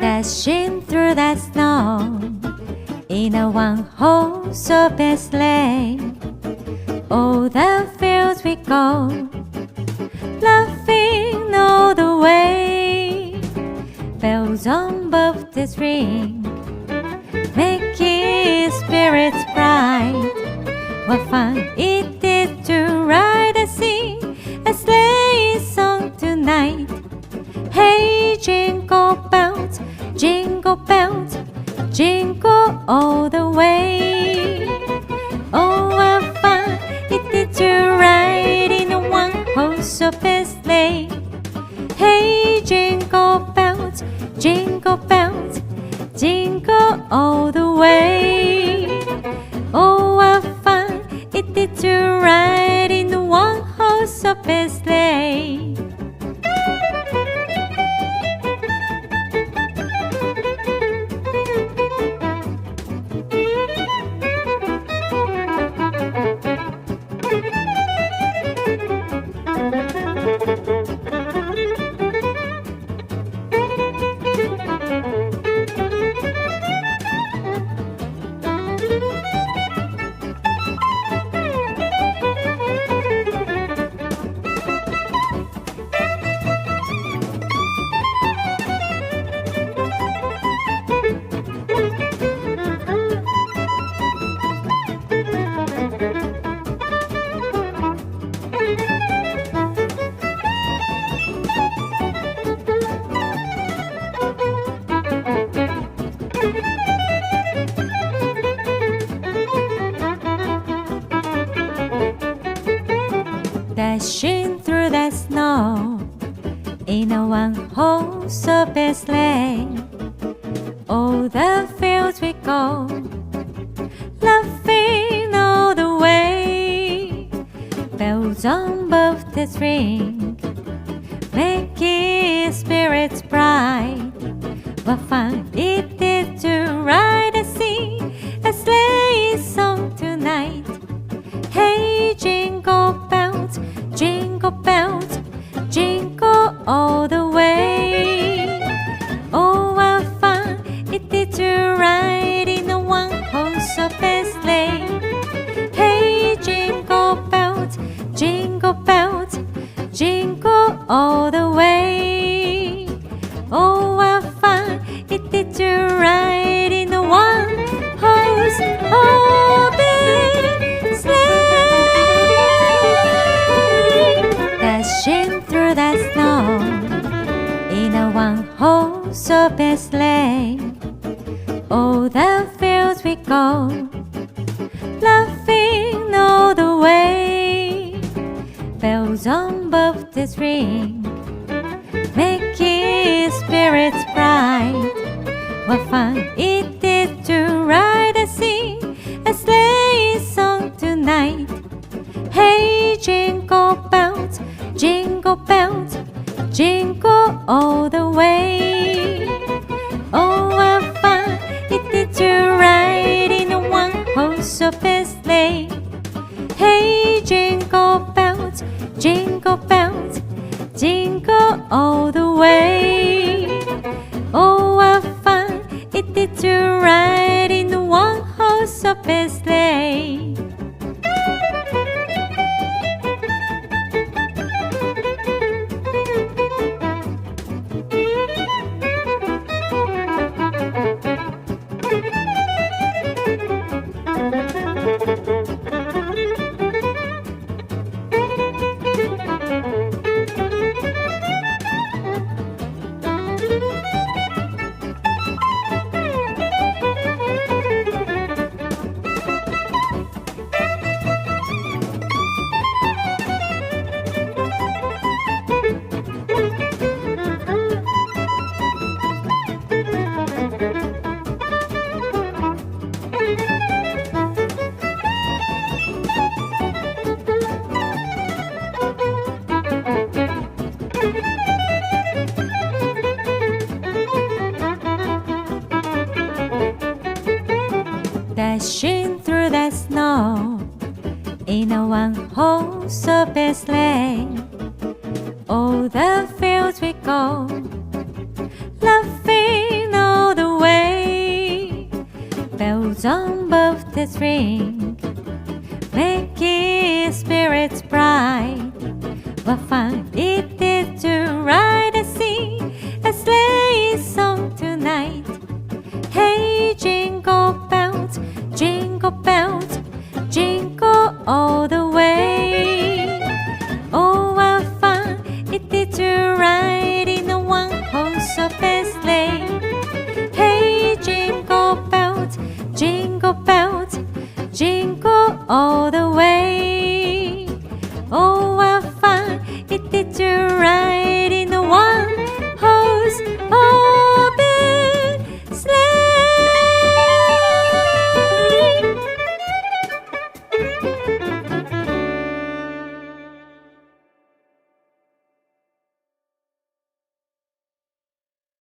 Dashing through the snow in a one-horse open sleigh. All the fields we go, laughing all the way. Bells on both the ring, making spirits bright. What fun it is to ride and sing a sleigh song tonight. Hey, jingle bells, jingle bells, jingle all the way. Oh, what fun it is to ride in a one-horse open sleigh. Hey, jingle bells, jingle bells, jingle all the way. Oh, what fun it is to ride in a one-horse open sleigh. Dashing through the snow in a one-horse open sleigh. All the fields we go, laughing all the way. Bells on both the ring, making spirits bright. What fun it is to ride and sing a sleigh song tonight. Hey, jingle bells, jingle bells, jingle all the way. Oh, what fun it is to ride in a one-horse open sleigh. Hey, jingle bells, jingle bells, jingle all the way. Oh, what fun it is to ride in a one-horse open sleigh. Dashing through the snow in a one-horse open sleigh. All the fields we go, laughing all the way. Bells on both the ring, making spirits bright. What fun it is to ride and sing a sleigh song tonight. Hey, jingle bells, jingle bells, jingle all the way. Oh, what fun it is to ride in a one-horse open sleigh. Hey, jingle bells, jingle bells, jingle all the way. Oh, what fun it is to ride in a one-horse open sleigh. in a one-horse open sleigh. All the fields we go, laughing all the way. Bells on both the ring, making spirits bright. What fun it is to ride and sing a sleigh song tonight. Hey, jingle bells, jingle all the way. Oh, what fun it is to ride in a one-horse open sleigh. Hey, jingle bells, jingle all the way.